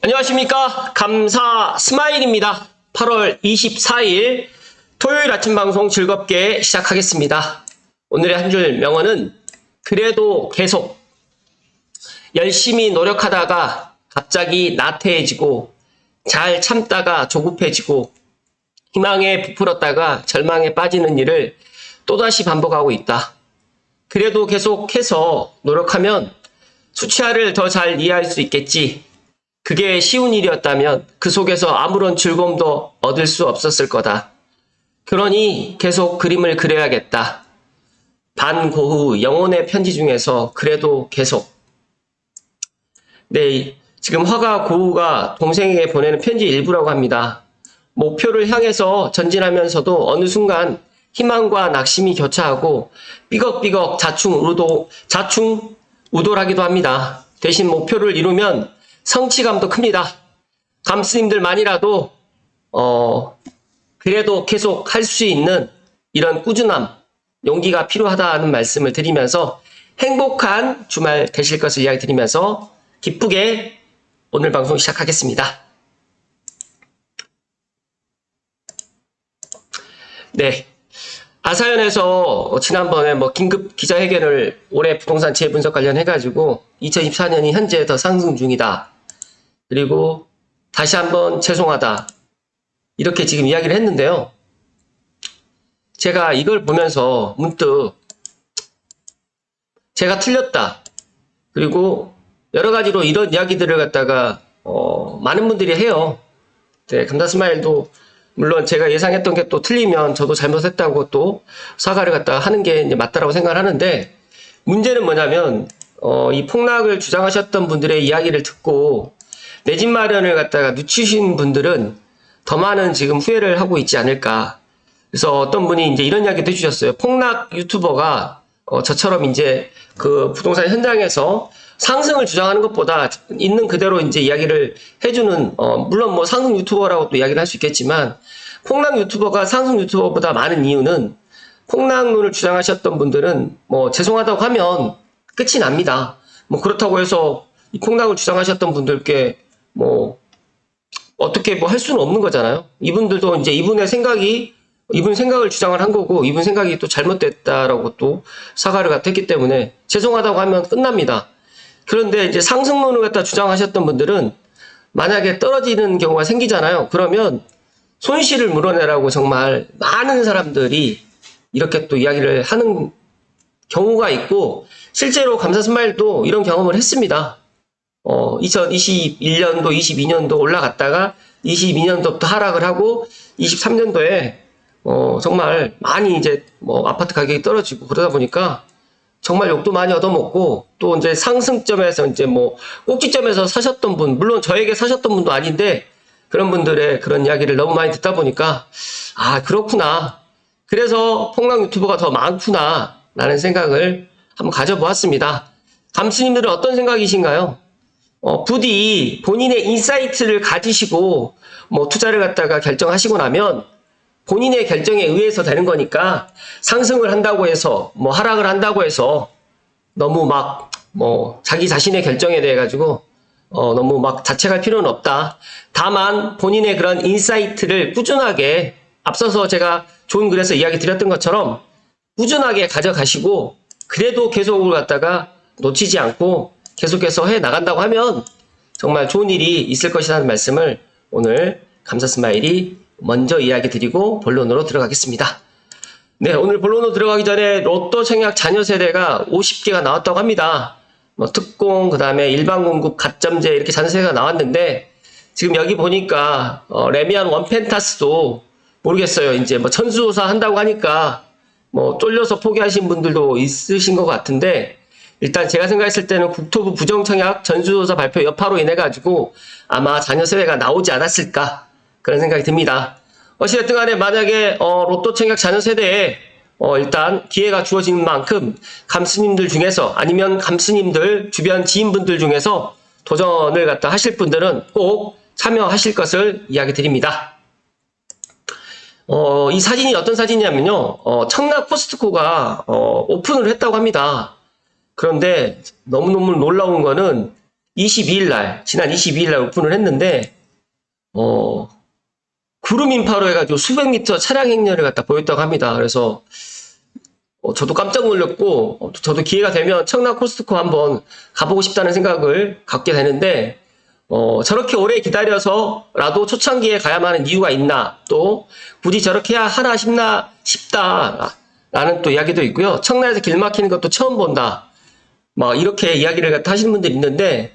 안녕하십니까. 감사 스마일입니다. 8월 24일 토요일 아침 방송 즐겁게 시작하겠습니다. 오늘의 한 줄 명언은 그래도 계속 열심히 노력하다가 갑자기 나태해지고 잘 참다가 조급해지고 희망에 부풀었다가 절망에 빠지는 일을 또다시 반복하고 있다. 그래도 계속해서 노력하면 수치화를 더 잘 이해할 수 있겠지. 그게 쉬운 일이었다면 그 속에서 아무런 즐거움도 얻을 수 없었을 거다. 그러니 계속 그림을 그려야겠다. 반고흐 영혼의 편지 중에서 그래도 계속. 네, 지금 화가 고흐가 동생에게 보내는 편지 일부라고 합니다. 목표를 향해서 전진하면서도 어느 순간 희망과 낙심이 교차하고 삐걱삐걱 자충우돌하기도 합니다. 대신 목표를 이루면 성취감도 큽니다. 감스님들만이라도 그래도 계속 할 수 있는 이런 꾸준함, 용기가 필요하다는 말씀을 드리면서 행복한 주말 되실 것을 이야기 드리면서 기쁘게 오늘 방송 시작하겠습니다. 네. 아사연에서 지난번에 긴급 기자회견을 올해 부동산 재분석 관련해가지고 2024년이 현재 더 상승 중이다. 그리고 다시 한번 죄송하다. 이렇게 지금 이야기를 했는데요. 제가 이걸 보면서 문득 제가 틀렸다. 그리고 여러 가지로 이런 이야기들을 갖다가 많은 분들이 해요. 네, 감사스마일도 물론 제가 예상했던 게 또 틀리면 저도 잘못했다고 또 사과를 갖다가 하는 게 이제 맞다라고 생각을 하는데 문제는 뭐냐면 이 폭락을 주장하셨던 분들의 이야기를 듣고 내 집 마련을 갖다가 늦추신 분들은 더 많은 지금 후회를 하고 있지 않을까. 그래서 어떤 분이 이제 이런 이야기도 해주셨어요. 폭락 유튜버가 저처럼 이제 그 부동산 현장에서 상승을 주장하는 것보다 있는 그대로 이제 이야기를 해주는, 물론 뭐 상승 유튜버라고 또 이야기를 할 수 있겠지만, 폭락 유튜버가 상승 유튜버보다 많은 이유는 폭락론을 주장하셨던 분들은 뭐 죄송하다고 하면 끝이 납니다. 뭐 그렇다고 해서 이 폭락을 주장하셨던 분들께 뭐 어떻게 뭐 할 수는 없는 거잖아요. 이분들도 이제 이분 생각을 주장을 한 거고 이분 생각이 또 잘못됐다라고 또 사과를 갖다 했기 때문에 죄송하다고 하면 끝납니다. 그런데 이제 상승론을 갖다 주장하셨던 분들은 만약에 떨어지는 경우가 생기잖아요. 그러면 손실을 물어내라고 정말 많은 사람들이 이렇게 또 이야기를 하는 경우가 있고 실제로 감사스마일도 이런 경험을 했습니다. 2021년도, 22년도 올라갔다가 22년도부터 하락을 하고 23년도에 정말 많이 이제 아파트 가격이 떨어지고 그러다 보니까 정말 욕도 많이 얻어먹고 또 이제 상승점에서 이제 꼭지점에서 사셨던 분, 물론 저에게 사셨던 분도 아닌데 그런 분들의 그런 이야기를 너무 많이 듣다 보니까 아 그렇구나. 그래서 폭락 유튜버가 더 많구나 라는 생각을 한번 가져보았습니다. 감스님들은 어떤 생각이신가요? 부디 본인의 인사이트를 가지시고 투자를 갖다가 결정하시고 나면 본인의 결정에 의해서 되는 거니까 상승을 한다고 해서 하락을 한다고 해서 너무 자기 자신의 결정에 대해 가지고 너무 자책할 필요는 없다. 다만 본인의 그런 인사이트를 꾸준하게 앞서서 제가 좋은 글에서 이야기 드렸던 것처럼 꾸준하게 가져가시고 그래도 계속을 갖다가 놓치지 않고 계속해서 해 나간다고 하면 정말 좋은 일이 있을 것이라는 말씀을 오늘 감사스마일이 먼저 이야기 드리고 본론으로 들어가겠습니다. 네, 오늘 본론으로 들어가기 전에 로또 청약 자녀 세대가 50개가 나왔다고 합니다. 특공, 그 다음에 일반 공급, 가점제 이렇게 자녀 세대가 나왔는데 지금 여기 보니까 레미안 원펜타스도 모르겠어요. 이제 전수조사 한다고 하니까 쫄려서 포기하신 분들도 있으신 것 같은데 일단 제가 생각했을 때는 국토부 부정청약 전수조사 발표 여파로 인해 가지고 아마 자녀 세대가 나오지 않았을까 그런 생각이 듭니다. 어찌됐든 간에 만약에 로또 청약 자녀 세대에 일단 기회가 주어진 만큼 감스님들 중에서 아니면 감스님들 주변 지인분들 중에서 도전을 갖다 하실 분들은 꼭 참여하실 것을 이야기 드립니다. 이 사진이 어떤 사진이냐면요. 청라 코스트코가 오픈을 했다고 합니다. 그런데 너무너무 놀라운 거는 22일 날, 지난 22일 날 오픈을 했는데, 구름 인파로 해가지고 수백 미터 차량 행렬을 갖다 보였다고 합니다. 그래서, 저도 깜짝 놀랐고, 저도 기회가 되면 청라 코스트코 한번 가보고 싶다는 생각을 갖게 되는데, 저렇게 오래 기다려서라도 초창기에 가야만 하는 이유가 있나, 또, 굳이 저렇게 해야 하나 싶다, 라는 또 이야기도 있고요. 청라에서 길 막히는 것도 처음 본다. 뭐, 이렇게 이야기를 갖다 하시는 분들이 있는데,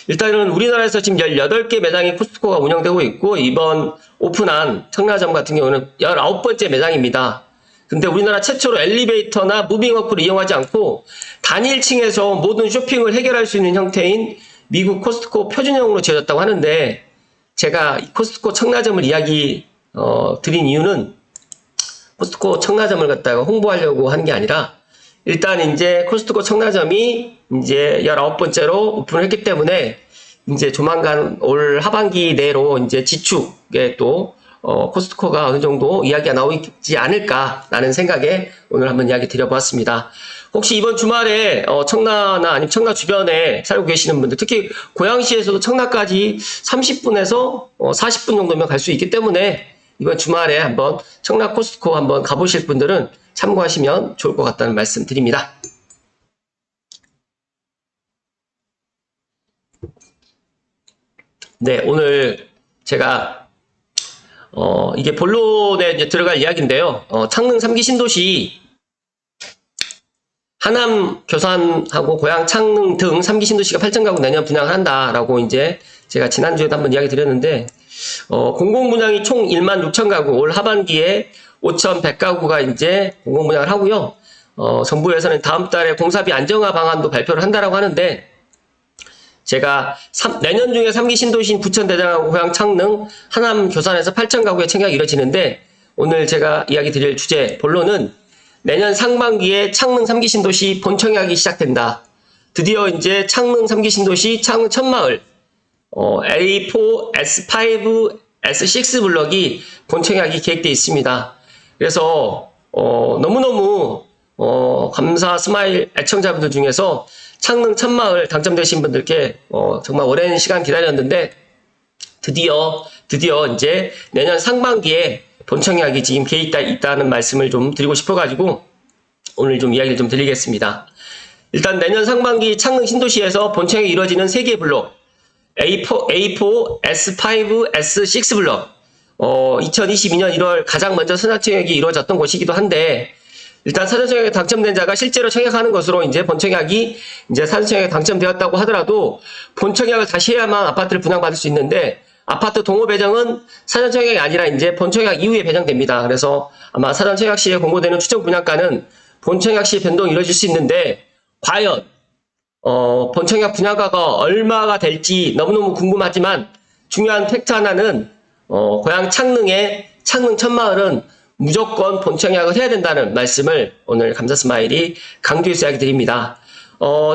일단은 우리나라에서 지금 18개 매장의 코스트코가 운영되고 있고, 이번 오픈한 청라점 같은 경우는 19번째 매장입니다. 근데 우리나라 최초로 엘리베이터나 무빙워크를 이용하지 않고, 단일층에서 모든 쇼핑을 해결할 수 있는 형태인 미국 코스트코 표준형으로 지어졌다고 하는데, 제가 이 코스트코 청라점을 드린 이유는 코스트코 청라점을 갖다가 홍보하려고 하는 게 아니라, 일단 이제 코스트코 청라점이 이제 19번째로 오픈을 했기 때문에, 이제 조만간 올 하반기 내로 이제 지축에 또, 코스트코가 어느 정도 이야기가 나오지 않을까라는 생각에 오늘 한번 이야기 드려보았습니다. 혹시 이번 주말에 청라나 아니면 청라 주변에 살고 계시는 분들, 특히 고양시에서도 청라까지 30분에서 40분 정도면 갈 수 있기 때문에 이번 주말에 한번 청라 코스트코 한번 가보실 분들은 참고하시면 좋을 것 같다는 말씀 드립니다. 네, 오늘 제가 이게 본론에 이제 들어갈 이야기인데요. 창릉 3기 신도시 하남 교산하고 고양 창릉 등 3기 신도시가 8,000가구 내년 분양을 한다라고 이제 제가 지난주에도 한번 이야기 드렸는데, 공공분양이 총 16,000가구, 올 하반기에 5,100가구가 이제 공공분양을 하고요. 정부에서는 다음 달에 공사비 안정화 방안도 발표를 한다라고 하는데, 제가 내년 중에 3기 신도시인 부천 대장하고 고양 창릉 하남 교산에서 8,000가구의 청약이 이뤄지는데, 오늘 제가 이야기 드릴 주제 본론은 내년 상반기에 창릉 3기 신도시 본청약이 시작된다. 드디어 이제 창릉 3기 신도시 창릉 천마을 A4, S5, S6 블럭이 본청약이 계획되어 있습니다. 그래서 너무너무 감사 스마일 애청자분들 중에서 창릉 천마을 당첨되신 분들께 정말 오랜 시간 기다렸는데, 드디어 이제 내년 상반기에 본청약이 지금 계획되어 있다는 말씀을 좀 드리고 싶어가지고 오늘 좀 이야기를 좀 드리겠습니다. 일단 내년 상반기 창릉 신도시에서 본청약이 이루어지는 3개의 블록, A4, S5, S6 블럭, 2022년 1월 가장 먼저 선착청약이 이루어졌던 곳이기도 한데, 일단 사전청약에 당첨된 자가 실제로 청약하는 것으로 이제 본청약이 이제 사전청약에 당첨되었다고 하더라도 본청약을 다시 해야만 아파트를 분양받을 수 있는데, 아파트 동호 배정은 사전청약이 아니라 이제 본청약 이후에 배정됩니다. 그래서 아마 사전청약 시에 공고되는 추정 분양가는 본청약 시 변동이 이루어질 수 있는데, 과연 본청약 분양가가 얼마가 될지 너무너무 궁금하지만, 중요한 팩트 하나는 고양 창릉의 창릉 천마을은 무조건 본청약을 해야 된다는 말씀을 오늘 감사 스마일이 강조해서 이야기 드립니다.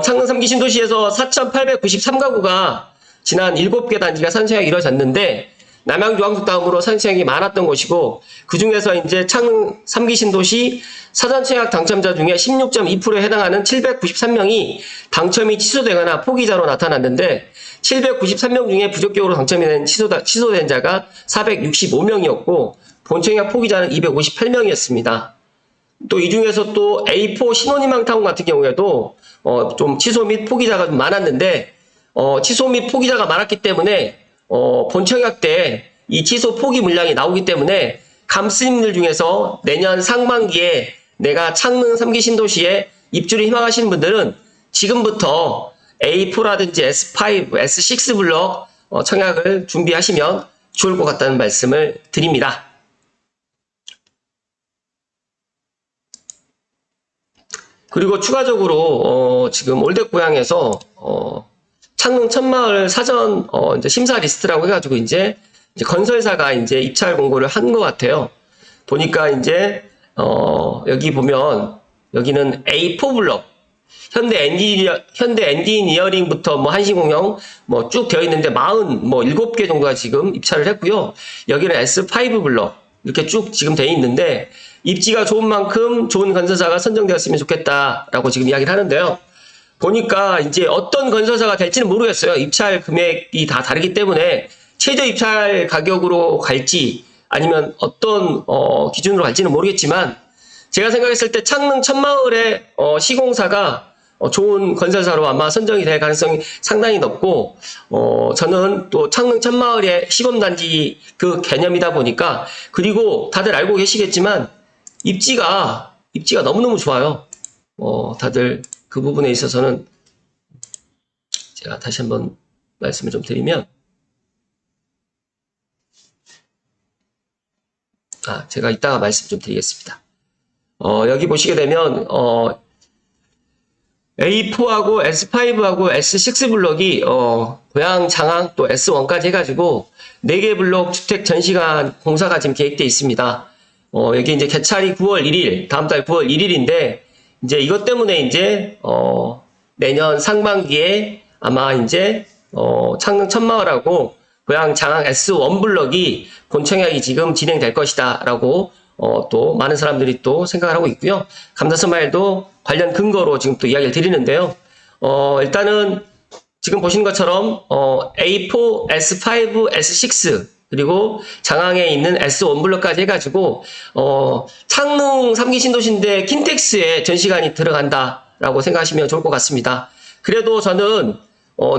창릉 3기 신도시에서 4,893가구가 지난 7개 단지가 사전청약이 이루어졌는데, 남양주 왕숙 다음으로 사전청약이 많았던 곳이고, 그 중에서 이제 창릉 3기 신도시 사전청약 당첨자 중에 16.2%에 해당하는 793명이 당첨이 취소되거나 포기자로 나타났는데, 793명 중에 부적격으로 당첨이 된 취소된 자가 465명이었고, 본청약 포기자는 258명이었습니다. 또 이 중에서 또 A4 신혼희망타운 같은 경우에도 좀 취소 및 포기자가 좀 많았는데, 취소 및 포기자가 많았기 때문에 본청약 때 이 취소 포기 물량이 나오기 때문에 감스님들 중에서 내년 상반기에 내가 창릉 3기 신도시에 입주를 희망하시는 분들은 지금부터 A4라든지 S5, S6 블럭 청약을 준비하시면 좋을 것 같다는 말씀을 드립니다. 그리고 추가적으로 지금 올댓고양에서 창릉 천마을 사전 이제 심사 리스트라고 해가지고 이제 건설사가 이제 입찰 공고를 한 것 같아요. 보니까 이제 여기 보면 여기는 A4 블럭, 현대 엔지니어링부터 뭐 한신공영 뭐 쭉 되어 있는데 47개 정도가 지금 입찰을 했고요. 여기는 S5 블럭 이렇게 쭉 지금 되어 있는데, 입지가 좋은 만큼 좋은 건설사가 선정되었으면 좋겠다라고 지금 이야기를 하는데요. 보니까 이제 어떤 건설사가 될지는 모르겠어요. 입찰 금액이 다 다르기 때문에 최저 입찰 가격으로 갈지 아니면 어떤 기준으로 갈지는 모르겠지만 제가 생각했을 때 창릉 천마을의 시공사가 좋은 건설사로 아마 선정이 될 가능성이 상당히 높고 저는 또 창릉 천마을의 시범단지 그 개념이다 보니까 그리고 다들 알고 계시겠지만 입지가 너무너무 좋아요. 다들 그 부분에 있어서는 제가 다시 한번 말씀을 좀 드리면 제가 이따가 말씀 좀 드리겠습니다. 여기 보시게 되면 A4하고 S5하고 S6 블럭이 고양, 장항 또 S1까지 해가지고 4개 블럭 주택 전시관 공사가 지금 계획되어 있습니다. 여기 이제 개찰이 9월 1일, 다음 달 9월 1일인데 이제 이것 때문에 이제 내년 상반기에 아마 이제 창릉 천마을하고 고양, 장항 S1 블럭이 본청약이 지금 진행될 것이다라고 또 많은 사람들이 또 생각을 하고 있고요. 감사스마일도 관련 근거로 지금 또 이야기를 드리는데요. 일단은 지금 보시는 것처럼 A4, S5, S6 그리고 장항에 있는 S1 블럭까지 해가지고 창릉 3기 신도시인데 킨텍스에 전시관이 들어간다라고 생각하시면 좋을 것 같습니다. 그래도 저는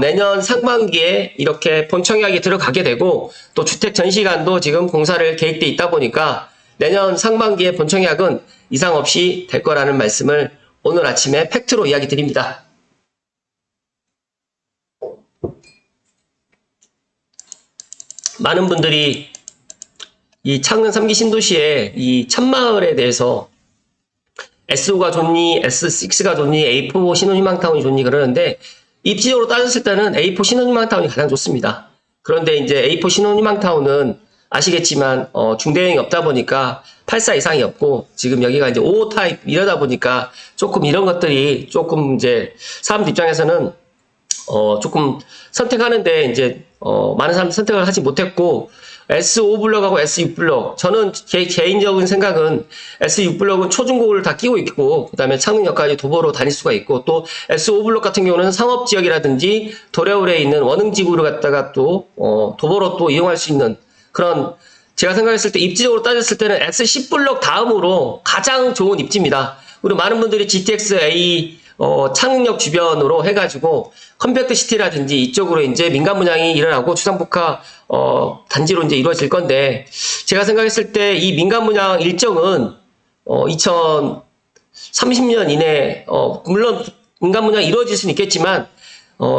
내년 상반기에 이렇게 본청약이 들어가게 되고 또 주택 전시관도 지금 공사를 계획돼 있다 보니까 내년 상반기에 본청약은 이상 없이 될 거라는 말씀을 오늘 아침에 팩트로 이야기 드립니다. 많은 분들이 이 창릉 3기 신도시의 이 천마을에 대해서 S5가 좋니, S6가 좋니, A4 신혼희망타운이 좋니 그러는데 입지적으로 따졌을 때는 A4 신혼희망타운이 가장 좋습니다. 그런데 이제 A4 신혼희망타운은 아시겠지만 중대형이 없다 보니까 84 이상이 없고 지금 여기가 이제 55 타입 이러다 보니까 조금 이런 것들이 조금 이제 사람들 입장에서는 조금 선택하는데 이제 많은 사람들이 선택을 하지 못했고 S5 블럭하고 S6 블럭 저는 개인적인 생각은 S6 블럭은 초중고를 다 끼고 있고 그 다음에 창릉역까지 도보로 다닐 수가 있고 또 S5 블럭 같은 경우는 상업지역이라든지 도래울에 있는 원흥지구를 갖다가 또 도보로 또 이용할 수 있는 그런 제가 생각했을 때 입지적으로 따졌을 때는 S10 블럭 다음으로 가장 좋은 입지입니다. 그리고 많은 분들이 GTX A 창릉역 주변으로 해가지고 컴팩트 시티라든지 이쪽으로 이제 민간 분양이 일어나고 주상복합 단지로 이제 이루어질 건데 제가 생각했을 때 이 민간 분양 일정은 2030년 이내 물론 민간 분양이 이루어질 수는 있겠지만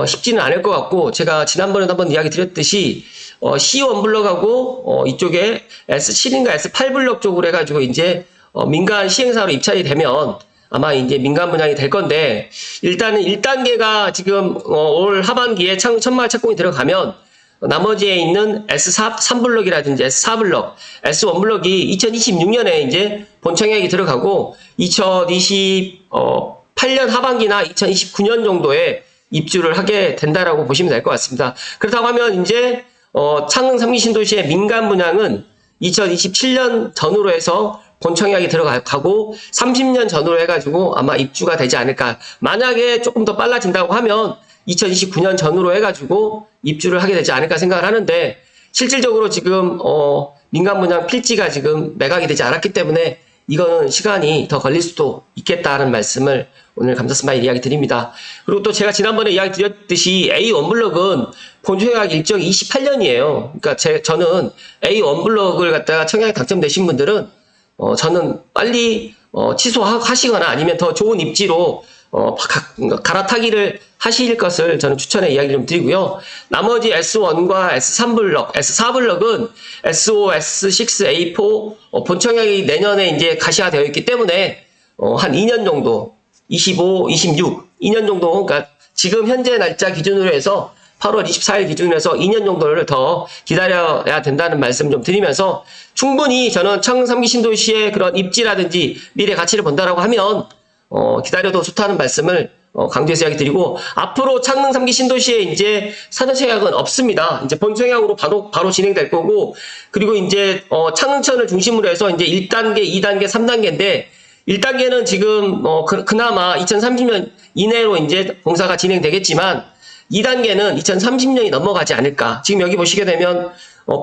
쉽지는 않을 것 같고 제가 지난번에도 한번 이야기 드렸듯이 C1 블럭하고 이쪽에 S7인가 S8 블럭 쪽으로 해가지고 이제 민간 시행사로 입찰이 되면 아마 이제 민간 분양이 될 건데 일단은 1단계가 지금 올 하반기에 천마을 착공이 들어가면 나머지에 있는 S3 블럭이라든지 S4 블럭, S1 블럭이 2026년에 이제 본청약이 들어가고 2028년 하반기나 2029년 정도에 입주를 하게 된다라고 보시면 될 것 같습니다. 그렇다고 하면 이제 창릉 3기 신도시의 민간 분양은 2027년 전후로 해서 본청약이 들어가고 30년 전후로 해가지고 아마 입주가 되지 않을까. 만약에 조금 더 빨라진다고 하면 2029년 전후로 해가지고 입주를 하게 되지 않을까 생각을 하는데 실질적으로 지금 민간 분양 필지가 지금 매각이 되지 않았기 때문에 이거는 시간이 더 걸릴 수도 있겠다는 말씀을 오늘 감사스마일 이야기 드립니다. 그리고 또 제가 지난번에 이야기 드렸듯이 A1 블럭은 본청약 일정이 28년이에요. 그러니까 저는 A1 블럭을 갖다가 청약에 당첨되신 분들은 저는 빨리 취소하시거나 아니면 더 좋은 입지로 갈아타기를 하실 것을 저는 추천의 이야기 좀 드리고요. 나머지 S1과 S3 블럭, S4 블럭은 S5, S6, A4 본청약이 내년에 이제 가시화되어 있기 때문에 한 2년 정도, 25, 26, 2년 정도, 그러니까 지금 현재 날짜 기준으로 해서 8월 24일 기준으로 해서 2년 정도를 더 기다려야 된다는 말씀 좀 드리면서 충분히 저는 창릉 3기 신도시의 그런 입지라든지 미래 가치를 본다라고 하면 기다려도 좋다는 말씀을 강조해서 이야기 드리고 앞으로 창릉 3기 신도시에 이제 사전청약은 없습니다. 이제 본청약으로 바로 진행될 거고 그리고 이제 창릉천을 중심으로 해서 이제 1단계, 2단계, 3단계인데 1단계는 지금 그나마 2030년 이내로 이제 공사가 진행되겠지만 2단계는 2030년이 넘어가지 않을까. 지금 여기 보시게 되면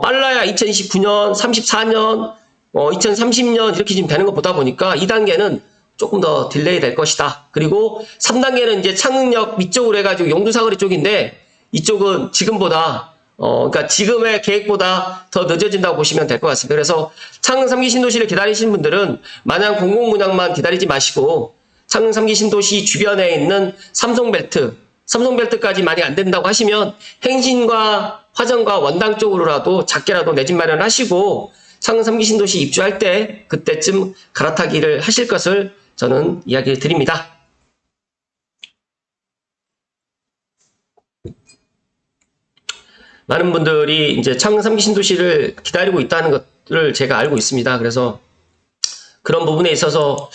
빨라야 2029년, 34년, 2030년 이렇게 지금 되는 것 보다 보니까 2단계는 조금 더 딜레이 될 것이다. 그리고 3단계는 이제 창릉역 위쪽으로 해가지고 용두사거리 쪽인데 이쪽은 지금보다 그러니까 지금의 계획보다 더 늦어진다고 보시면 될 것 같습니다. 그래서 창릉 3기 신도시를 기다리시는 분들은 마냥 공공분양만 기다리지 마시고 창릉 3기 신도시 주변에 있는 삼성벨트까지 많이 안 된다고 하시면 행신과 화정과 원당 쪽으로라도 작게라도 내 집 마련하시고 창릉 3기 신도시 입주할 때 그때쯤 갈아타기를 하실 것을 저는 이야기 드립니다. 많은 분들이 이제 창릉 3기 신도시를 기다리고 있다는 것을 제가 알고 있습니다. 그래서 그런 부분에 있어서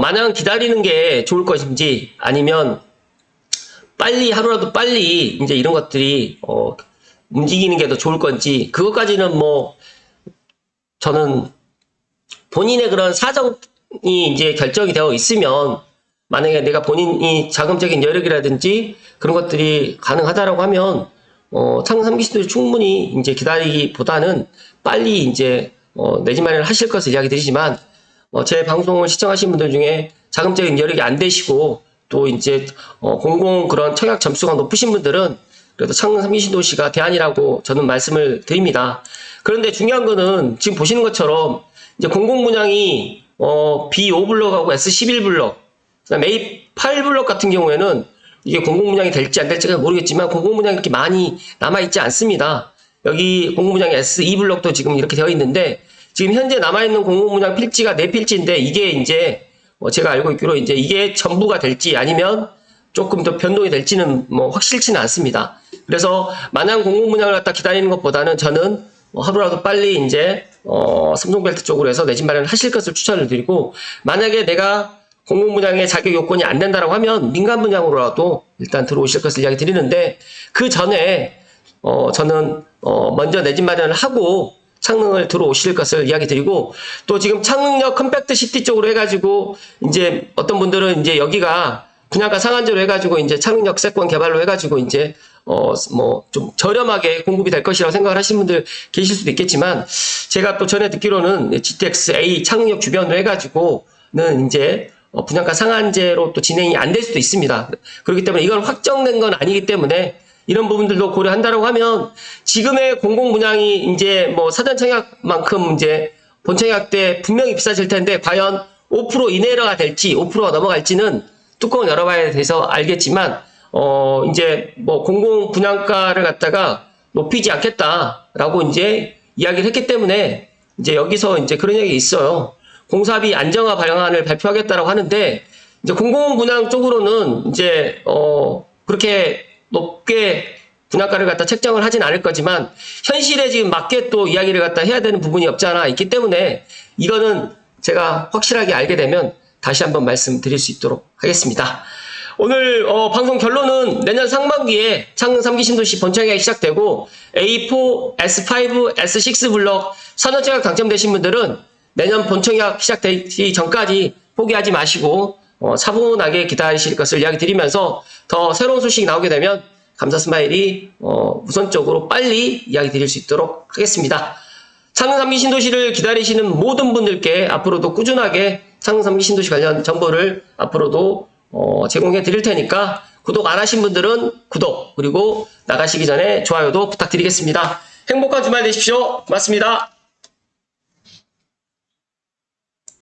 마냥 기다리는 게 좋을 것인지 아니면 빨리 하루라도 빨리 이제 이런 것들이 움직이는 게 더 좋을 건지 그것까지는 뭐 저는 본인의 그런 사정이 이제 결정이 되어 있으면 만약에 내가 본인이 자금적인 여력이라든지 그런 것들이 가능하다라고 하면 창릉 3기 신도시 충분히 이제 기다리기보다는 빨리 이제 내 집 마련을 하실 것을 이야기 드리지만 제 방송을 시청하신 분들 중에 자금적인 여력이 안 되시고 또 이제 공공 그런 청약 점수가 높으신 분들은 그래도 창릉 3기 신도시가 대안이라고 저는 말씀을 드립니다. 그런데 중요한 거는 지금 보시는 것처럼 이제 공공분양이 B5블럭하고 S11블럭 그다음에 A8블럭 같은 경우에는 이게 공공분양이 될지 안 될지가 모르겠지만 공공분양이 이렇게 많이 남아있지 않습니다. 여기 공공분양이 S2블럭도 지금 이렇게 되어 있는데 지금 현재 남아있는 공공분양 필지가 4필지인데 이게 이제 제가 알고 있기로 이제 이게 전부가 될지 아니면 조금 더 변동이 될지는 뭐 확실치는 않습니다. 그래서 마냥 공공분양을 갖다 기다리는 것보다는 저는 하루라도 빨리 이제 삼성벨트 쪽으로 해서 내 집 마련을 하실 것을 추천을 드리고 만약에 내가 공공분양의 자격 요건이 안 된다라고 하면 민간분양으로라도 일단 들어오실 것을 이야기 드리는데 그 전에 저는 먼저 내 집 마련을 하고 창릉을 들어오실 것을 이야기 드리고 또 지금 창릉역 컴팩트 시티 쪽으로 해가지고 이제 어떤 분들은 이제 여기가 분양가 상한제로 해가지고 이제 창릉역 세권 개발로 해가지고 이제 뭐 좀 저렴하게 공급이 될 것이라고 생각을 하시는 분들 계실 수도 있겠지만 제가 또 전에 듣기로는 GTX A 창릉역 주변으로 해가지고는 이제 분양가 상한제로 또 진행이 안 될 수도 있습니다. 그렇기 때문에 이건 확정된 건 아니기 때문에 이런 부분들도 고려한다라고 하면 지금의 공공분양이 이제 뭐 사전청약만큼 이제 본청약 때 분명히 비싸질 텐데 과연 5% 이내로가 될지 5%가 넘어갈지는 뚜껑을 열어봐야 돼서 알겠지만 이제 뭐 공공분양가를 갖다가 높이지 않겠다라고 이제 이야기를 했기 때문에 이제 여기서 이제 그런 얘기 있어요. 공사비 안정화 방안을 발표하겠다라고 하는데 이제 공공분양 쪽으로는 이제 그렇게 높게 분양가를 갖다 책정을 하진 않을 거지만 현실에 지금 맞게 또 이야기를 갖다 해야 되는 부분이 없지 않아 있기 때문에 이거는 제가 확실하게 알게 되면 다시 한번 말씀드릴 수 있도록 하겠습니다. 오늘 방송 결론은 내년 상반기에 창릉 3기 신도시 본청약이 시작되고 A4, S5, S6 블럭 선언청약 당첨되신 분들은 내년 본청약 시작되기 전까지 포기하지 마시고 차분하게 기다리실 것을 이야기 드리면서 더 새로운 소식이 나오게 되면 감사 스마일이 우선적으로 빨리 이야기 드릴 수 있도록 하겠습니다. 창릉 3기 신도시를 기다리시는 모든 분들께 앞으로도 꾸준하게 창릉 3기 신도시 관련 정보를 앞으로도 제공해 드릴 테니까 구독 안 하신 분들은 구독 그리고 나가시기 전에 좋아요도 부탁드리겠습니다. 행복한 주말 되십시오. 고맙습니다.